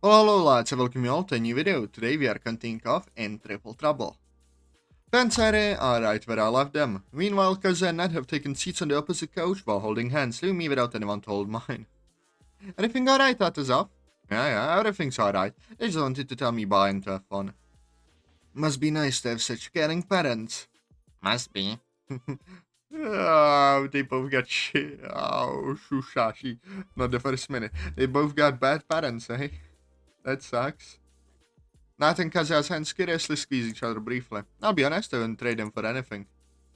Well, hello lads, and welcome you all to a new video. Today we are continuing off in Triple Trouble. Ben Sare are right where I left them. Meanwhile, Kaza and Ned have taken seats on the opposite couch while holding hands, leaving me without anyone to hold mine. Anything alright, Atazoth? Yeah, everything's alright. They just wanted to tell me bye and to have fun. Must be nice to have such caring parents. Must be. Oh, they both got shit. Oh, shushashi. Not the first minute. They both got bad parents, eh? That sucks. Nat and Kazuya's hands curiously squeeze each other briefly. I'll be honest, I wouldn't trade them for anything.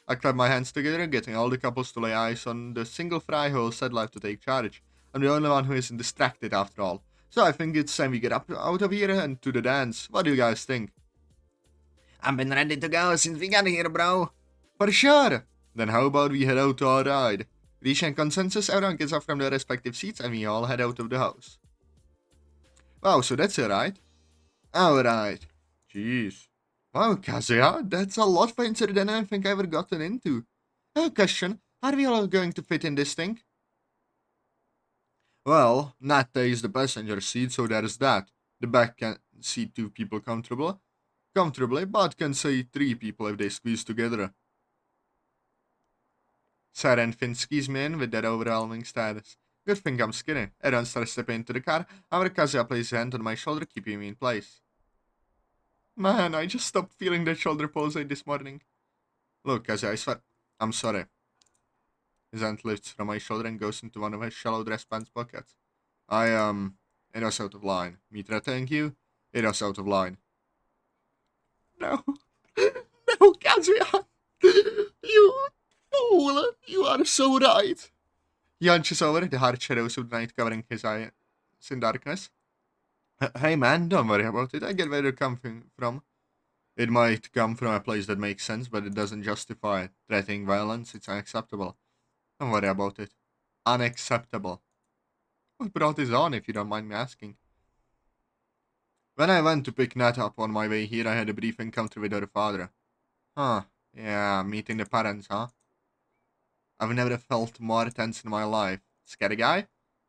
I clap my hands together, getting all the couples to lay eyes on the single fry who said life to take charge. I'm the only one who isn't distracted after all. So I think it's time we get up out of here and to the dance. What do you guys think? I've been ready to go since we got here, bro. For sure. Then how about we head out to our ride? Reaching consensus, everyone gets up from their respective seats and we all head out of the house. Wow, so that's it, right? Alright. Jeez. Wow, Kazuya, that's a lot fancier than I think I've ever gotten into. Question, are we all going to fit in this thing? Well, Nata is the passenger seat, so there's that. The back can seat two people comfortably, but can seat three people if they squeeze together. Sarah and Finn squeeze me in with their overwhelming status. Good thing I'm skinny. Everyone starts stepping into the car, and Kazuya places a hand on my shoulder, keeping me in place. Man, I just stopped feeling that shoulder pulse this morning. Look, Kazuya, I swear, I'm sorry. His hand lifts from my shoulder and goes into one of his shallow dress pants pockets. It was out of line. Me threatening you? It was out of line. No. No, Kazuya! You fool! You are so right! He hunches over, the hard shadows of the night covering his eyes in darkness. Hey man, don't worry about it. I get where you're coming from. It might come from a place that makes sense, but it doesn't justify it. Threatening violence, it's unacceptable. Don't worry about it. Unacceptable. What brought this on, if you don't mind me asking? When I went to pick Nat up on my way here, I had a brief encounter with her father. Huh. Yeah, meeting the parents, huh? I've never felt more tense in my life. Scary guy?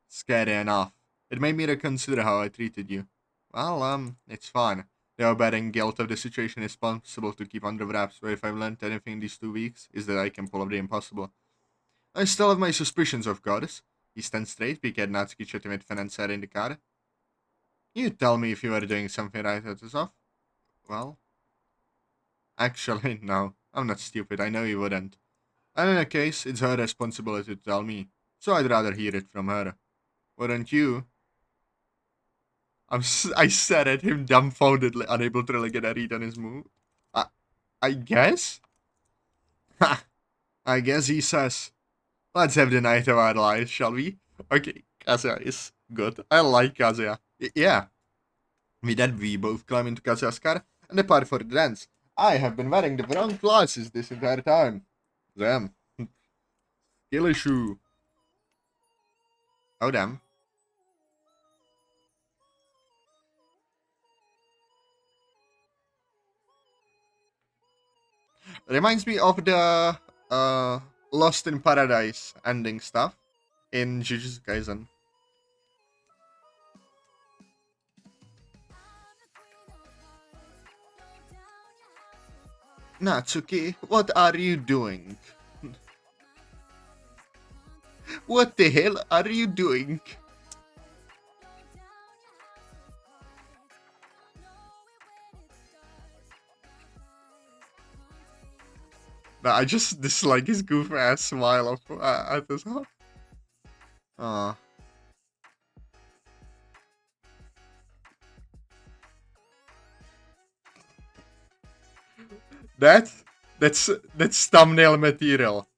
Scary enough. It made me reconsider how I treated you. Well, it's fine. The overbearing guilt of the situation is possible to keep under wraps, but if I've learned anything these 2 weeks, is that I can pull off the impossible. I still have my suspicions, of course. He stands straight, peek at Natsuki shooting with Fen and Sarah in the car. You tell me if you were doing something right at this off? Well, actually, no. I'm not stupid, I know you wouldn't. And in a case, it's her responsibility to tell me, so I'd rather hear it from her. Wouldn't you? I stared at him dumbfoundedly, unable to really get a read on his move. I, I guess? Ha! I guess he says. Let's have the night of our lives, shall we? Okay, Kazuya is good. I like Kazuya. Yeah. With that, we both climb into Kazuya's car and depart for the dance. I have been wearing the wrong glasses this entire time. Damn. Skill issue. Oh, damn. Reminds me of the Lost in Paradise ending stuff in Jujutsu Kaisen. Natsuki, what are you doing? What the hell are you doing? Nah, I just dislike his goof ass smile of at this. Aw. That that's thumbnail material.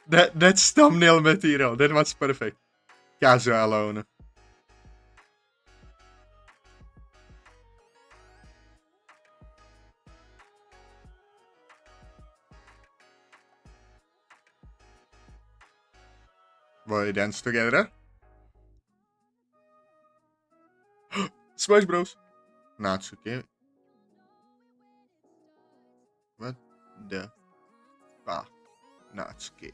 That's thumbnail material. That was perfect. Kazuya alone. Will they dance together? Smash Bros. Natsuki. What the fuck? Natsuki.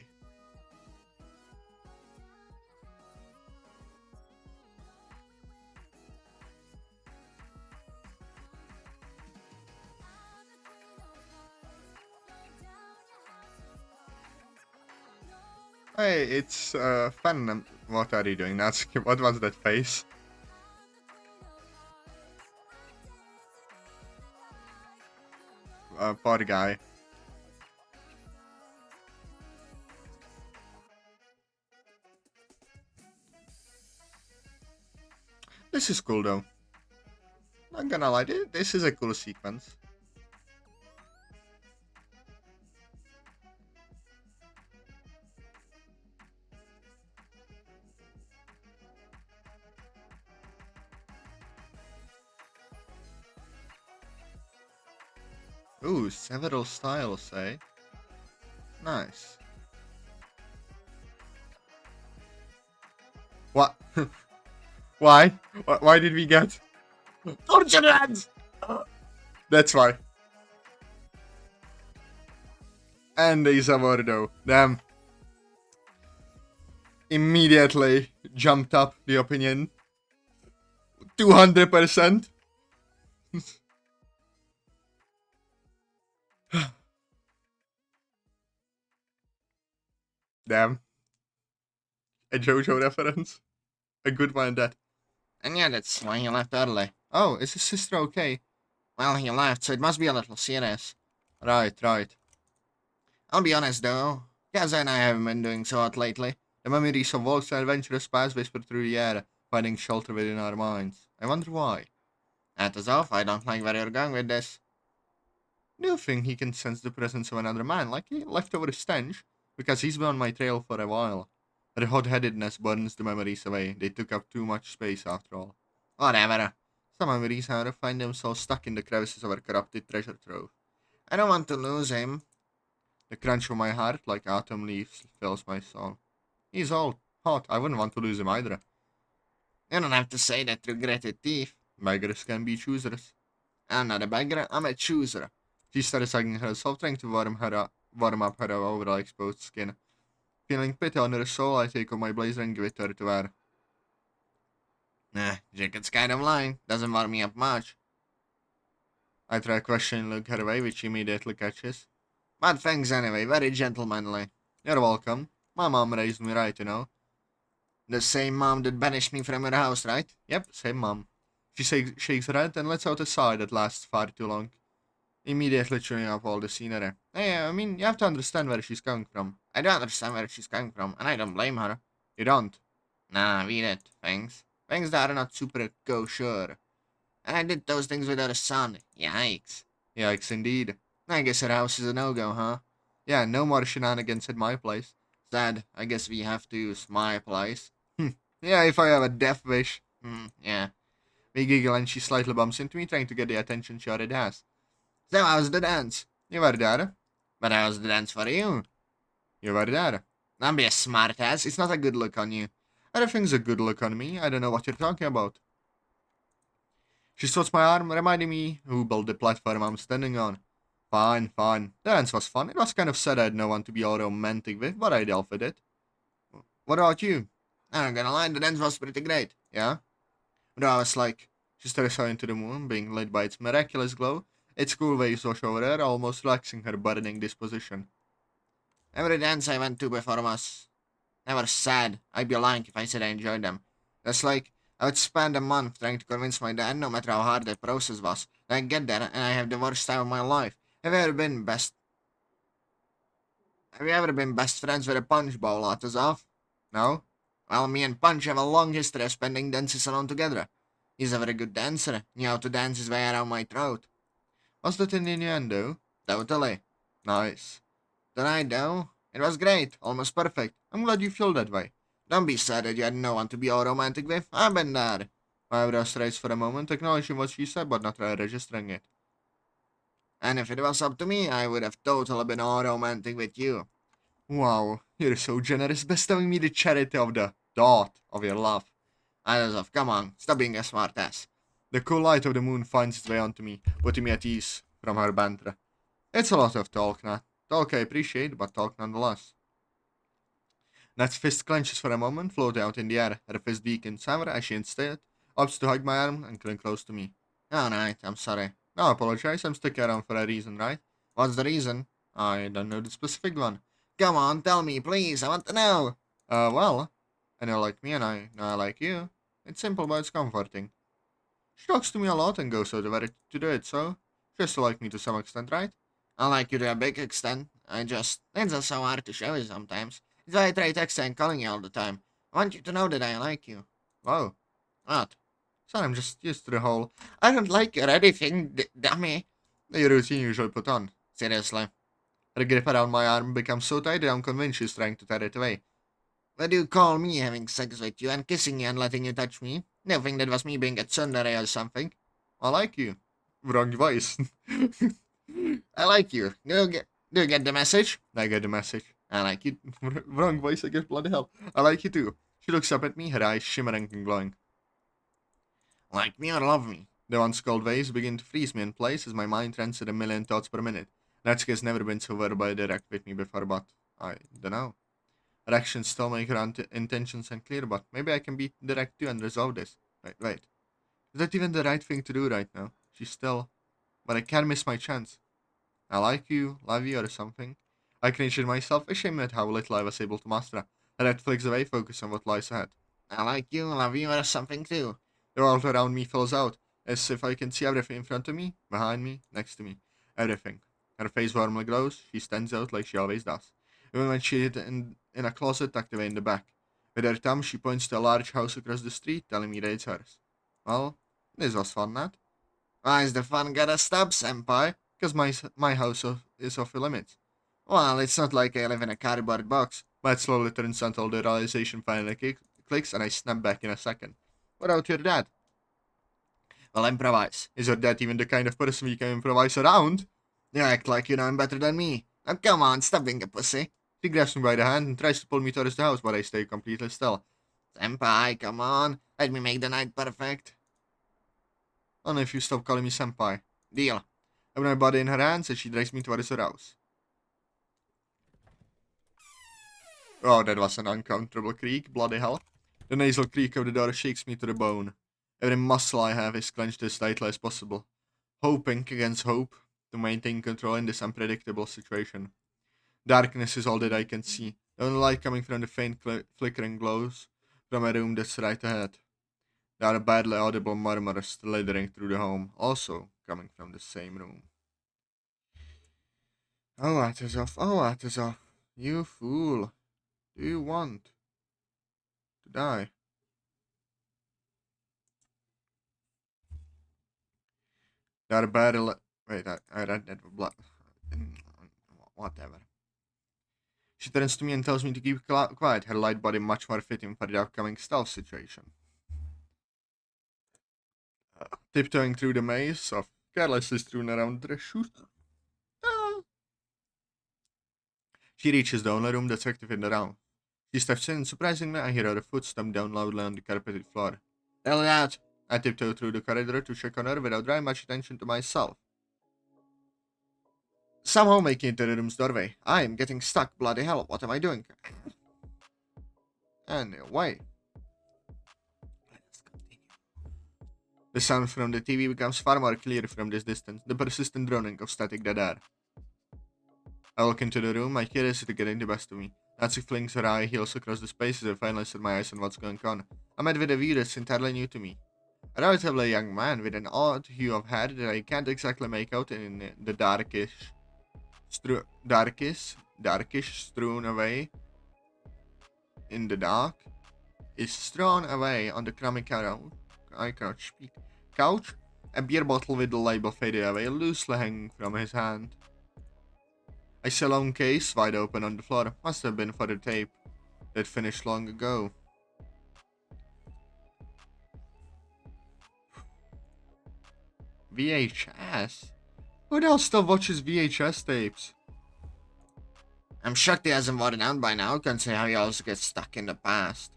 Hey, it's fun. What are you doing, Natsuki? What was that face? Poor guy. This is cool though. Not gonna lie, this is a cool sequence. Ooh, several styles, eh? Nice. What? Why? Why did we get torture hands? That's why. And there's a Mordo. Damn. Immediately jumped up the opinion. 200%. Damn. A JoJo reference. A good one at that. And yeah, that's why he left early. Oh, is his sister okay? Well, he left, so it must be a little serious. Right, right. I'll be honest though, Kaza and I haven't been doing so hot lately. The memories of walks and adventurous paths whisper through the air, finding shelter within our minds. I wonder why. Atazoth, I don't like where you're going with this. Do you think he can sense the presence of another man, like a leftover stench? Because he's been on my trail for a while. The hot-headedness burns the memories away. They took up too much space after all. Whatever. Some memories, however, find themselves stuck in the crevices of our corrupted treasure trove. I don't want to lose him. The crunch of my heart, like autumn leaves, fills my soul. He's all hot. I wouldn't want to lose him either. You don't have to say that through gritted teeth. Beggars can be choosers. I'm not a beggar, I'm a chooser. She started hugging herself, trying to warm up her overexposed skin. Feeling pity on her soul, I take off my blazer and give it to her to wear. Nah, jacket's kind of lying. Doesn't warm me up much. I try questioning look her way, which she immediately catches. But thanks anyway, very gentlemanly. You're welcome. My mom raised me right, you know. The same mom that banished me from her house, right? Yep, same mom. She shakes her head and lets out a sigh that lasts far too long, immediately chewing up all the scenery. Hey, I mean, you have to understand where she's coming from. I don't understand where she's coming from, and I don't blame her. You don't. Nah, read it. Thanks. Things that are not super kosher. And I did those things with her son. Yikes. Yikes, indeed. I guess her house is a no-go, huh? Yeah, no more shenanigans at my place. Sad. I guess we have to use my place. Yeah, if I have a death wish. Yeah. We giggle and she slightly bumps into me, trying to get the attention she already has. So how's the dance? You were there. But how's the dance for you? You were there. Don't be a smartass. It's not a good look on you. Everything's a good look on me. I don't know what you're talking about. She strokes my arm, reminding me who built the platform I'm standing on. Fine, fine. The dance was fun. It was kind of sad I had no one to be all romantic with, but I dealt with it. What about you? I'm not gonna lie, the dance was pretty great. Yeah? What I was like, she stares out into the moon, being lit by its miraculous glow. Its cool waves wash over her, almost relaxing her burdening disposition. Every dance I went to before was never sad. I'd be lying if I said I enjoyed them. That's like I would spend a month trying to convince my dad, no matter how hard the process was. Then I get there and I have the worst time of my life. Have you ever been best friends with a punch bowl, Atazoth? No? Well, me and Punch have a long history of spending dances alone together. He's a very good dancer, knew how to dance his way around my throat. Was that an innuendo? Totally. Nice. Tonight, though, it was great, almost perfect. I'm glad you feel that way. Don't be sad that you had no one to be all romantic with. I've been there. My eyebrows raised for a moment, acknowledging what she said, but not registering it. And if it was up to me, I would have totally been all romantic with you. Wow, you're so generous, bestowing me the charity of the thought of your love. Atazoth, come on, stop being a smartass. The cool light of the moon finds its way onto me, putting me at ease from her banter. It's a lot of talk, Nat. Talk I appreciate, but talk nonetheless. Nat's fist clenches for a moment, floating out in the air. Her fist beacons hammer as she instead opts to hug my arm and cling close to me. Alright, I'm sorry. No, apologize, I'm sticking around for a reason, right? What's the reason? I don't know the specific one. Come on, tell me, please. I want to know. Well, I know like me and I know I like you. It's simple but it's comforting. She talks to me a lot and goes out of her to do it, so she has to like me to some extent, right? I like you to a big extent. It's just so hard to show you sometimes. It's why I try texting and calling you all the time. I want you to know that I like you. Wow. What? So I'm just used to the whole I don't like you or anything, dummy. the routine you usually put on. Seriously. Her grip around my arm becomes so tight that I'm convinced she's trying to tear it away. Would you call me having sex with you and kissing you and letting you touch me? You think that was me being a tsundere or something? I like you. Wrong voice. I like you. Do you get the message? I get the message. I like you. Wrong voice, I guess, bloody hell. I like you too. She looks up at me, her eyes shimmering and glowing. Like me or love me? The once cold waves begin to freeze me in place as my mind runs at a million thoughts per minute. Natsuki has never been so verbally direct with me before, but I don't know. Her actions still make her intentions unclear, but maybe I can be direct too and resolve this. Wait. Is that even the right thing to do right now? She's still... But I can't miss my chance. I like you, love you, or something. I cringe at myself, ashamed at how little I was able to master. Her head flicks away, focus on what lies ahead. I like you, love you, or something too. The world around me fills out, as if I can see everything in front of me, behind me, next to me. Everything. Her face warmly glows, she stands out like she always does. Even when she hid in a closet tucked away in the back. With her thumb, she points to a large house across the street, telling me that it's hers. Well, this was fun, Nat. Why is the fun gotta stop, senpai? Because my house is off the limits. Well, it's not like I live in a cardboard box. But it slowly turns until the realization finally clicks and I snap back in a second. Without your dad. Well, improvise. Is your dad even the kind of person we can improvise around? You act like you know him better than me. Now come on, stop being a pussy. She grabs me by the hand and tries to pull me towards the house, but I stay completely still. Senpai, come on. Let me make the night perfect. Only if you stop calling me senpai. Deal. I put my body in her hands and she drags me towards her house. Oh, that was an uncomfortable creak, bloody hell. The nasal creak of the door shakes me to the bone. Every muscle I have is clenched as tightly as possible, hoping against hope to maintain control in this unpredictable situation. Darkness is all that I can see, the only light coming from the faint flickering glows from a room that's right ahead. There are badly audible murmurs slithering through the home, also coming from the same room. Oh, Atazoth, you fool. Do you want to die? There are badly... Wait, I read that blood. Whatever. She turns to me and tells me to keep quiet, her light body much more fitting for the upcoming stealth situation. Tiptoeing through the maze of carelessly strewn around the shoes. She reaches the only room that's active in the round. She steps in, and surprisingly, I hear her foot stomp down loudly on the carpeted floor. Tell that. I tiptoe through the corridor to check on her without drawing much attention to myself. Somehow making it to the room's doorway. I am getting stuck, bloody hell, what am I doing? Anyway. Let us continue. The sound from the TV becomes far more clear from this distance, the persistent droning of static dead air. I walk into the room, my curiosity getting the best of me. Natsuki flings her high heels across the spaces and finally set my eyes on what's going on. I'm met with a view that's entirely new to me. A relatively young man with an odd hue of hair that I can't exactly make out in the darkish strewn away in the dark, is strewn away on the crummy couch. I cannot speak. Couch, a beer bottle with the label faded away, loosely hanging from his hand. I see a long case wide open on the floor. Must have been for the tape that finished long ago. VHS? Who the hell still watches VHS tapes? I'm shocked he hasn't worn it out by now, considering how he also gets stuck in the past.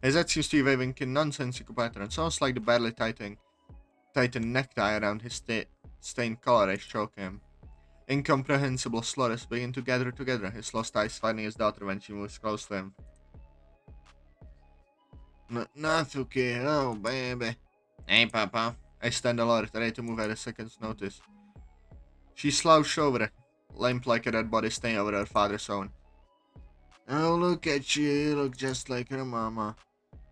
His head seems to be waving in nonsensical patterns, almost like the badly tightened necktie around his stained collar is choking him. Incomprehensible slurs begin to gather together, his lost eyes finding his daughter when she moves close to him. Natsuki, oh baby. Hey, Papa. I stand alert, ready to move at a second's notice. She slouched over, limp like a dead body staying over her father's own. Oh, look at you. You look just like her mama.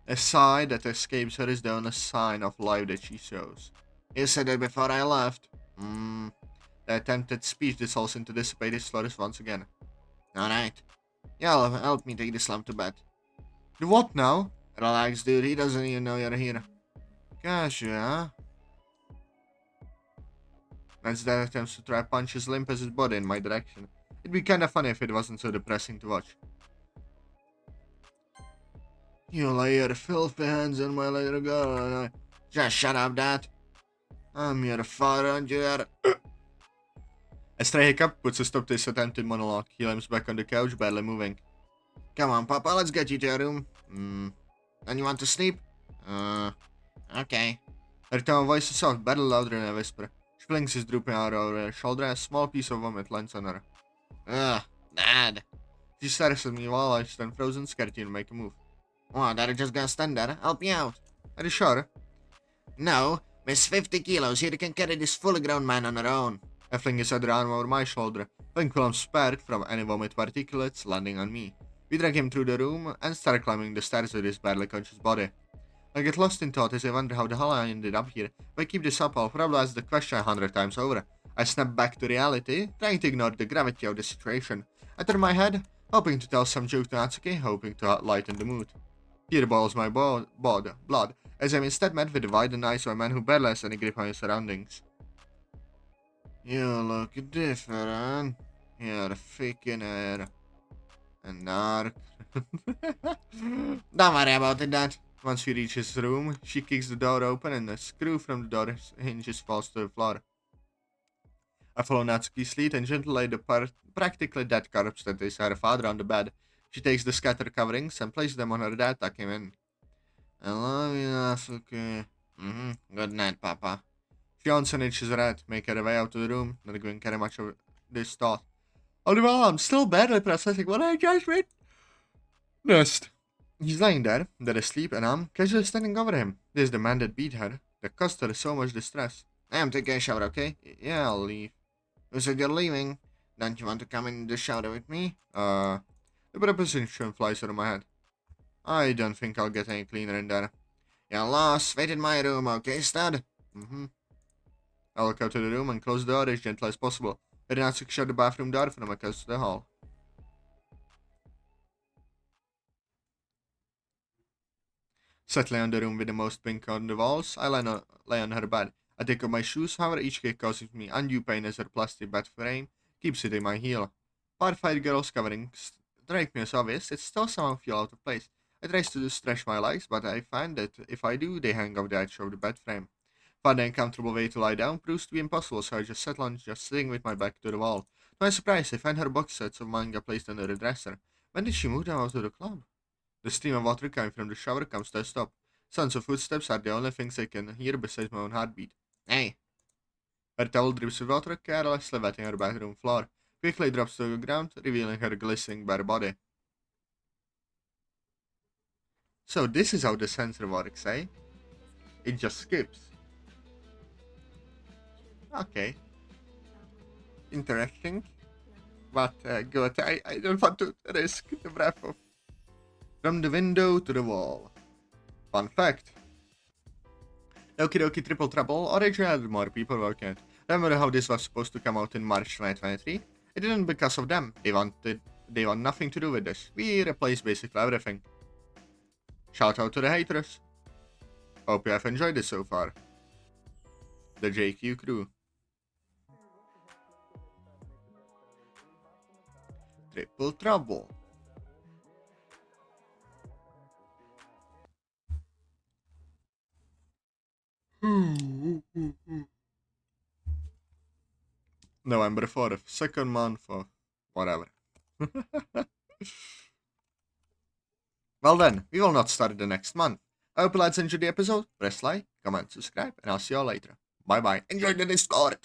A sigh that escapes her is the only sign of life that she shows. You said it before I left. The attempted speech dissolves into dissipated slurs once again. Alright. Yeah, help me take the slump to bed. Do what now? Relax, dude. He doesn't even know you're here. Gosh, yeah. As Dad attempts to try punch his limp as his body in my direction. It'd be kinda funny if it wasn't so depressing to watch. You lay your filthy hands on my little girl and I... Just shut up, Dad. I'm your father and you're... As Trey hiccup puts a stop to his attempted monologue, he limps back on the couch, barely moving. Come on, Papa, let's get you to your room. And you want to sleep? Okay. Her tone of voice is soft, barely louder than a whisper. She flings his drooping arm over her shoulder and a small piece of vomit lands on her. Dad. She stares at me while I stand frozen, scared to make a move. What, Dad just gonna stand there? Help me out. Are you sure? No, Miss 50 kilos here can carry this fully grown man on her own. I fling his other arm over my shoulder, thankful I'm spared from any vomit particulates landing on me. We drag him through the room and start climbing the stairs with his barely conscious body. I get lost in thought as I wonder how the hell I ended up here. If I keep this up, I'll probably ask the question 100 times over. I snap back to reality, trying to ignore the gravity of the situation. I turn my head, hoping to tell some joke to Natsuki, hoping to lighten the mood. Fear boils my blood, as I'm instead met with the widened eyes of a man who barely has any grip on his surroundings. You look different. You're thick in hair. And dark. Don't worry about it, Dad. Once we reach his room, she kicks the door open and a screw from the door's hinges falls to the floor. I follow Natsuki's lead and gently lay the practically dead corpse that is her father on the bed. She takes the scattered coverings and places them on her dad, tucking him in. I love you, Natsuki. Good night, Papa. She yawns and itches her head, making her way out of the room, not giving Kerry much of this thought. All the while, I'm still badly processing what I just witnessed. He's lying there, dead asleep, and I'm casually standing over him. This is the man that beat her, that caused her so much distress. I am taking a shower, okay? Yeah, I'll leave. You said you're leaving. Don't you want to come in the shower with me? The preposition flies out of my head. I don't think I'll get any cleaner in there. You're lost. Wait in my room, okay, stud? I walk out to the room and close the door as gently as possible. I then ask to shut the bathroom door from across the hall. Settling on the room with the most pink on the walls, I lay on her bed. I take off my shoes, however each kick causes me undue pain as her plastic bed frame keeps hitting my heel. Firefight girl's coverings strike me as obvious, it still somehow feel out of place. I try to stretch my legs, but I find that if I do, they hang off the edge of the bed frame. Finding a comfortable way to lie down proves to be impossible, so I just settle on just sitting with my back to the wall. To my surprise, I find her box sets of manga placed under the dresser. When did she move them out of the club? The stream of water coming from the shower comes to a stop. Sounds of footsteps are the only things I can hear besides my own heartbeat. Hey. Her towel drips with water, carelessly wetting her bathroom floor. Quickly drops to the ground, revealing her glistening bare body. So this is how the sensor works, eh? It just skips. Okay. Interesting. But good. I don't want to risk the breath of... From the window to the wall. Fun fact. Doki Doki Triple Trouble originally had more people working on it. Remember how this was supposed to come out in March 2023? It didn't because of them. They want nothing to do with this. We replaced basically everything. Shout out to the haters. Hope you have enjoyed this so far. The JQ crew. Triple Trouble. November 4th, second month of whatever. Well then, we will not start the next month. I hope you lads enjoyed the episode. Press like, comment, subscribe, and I'll see you all later. Bye bye. Enjoy the Discord!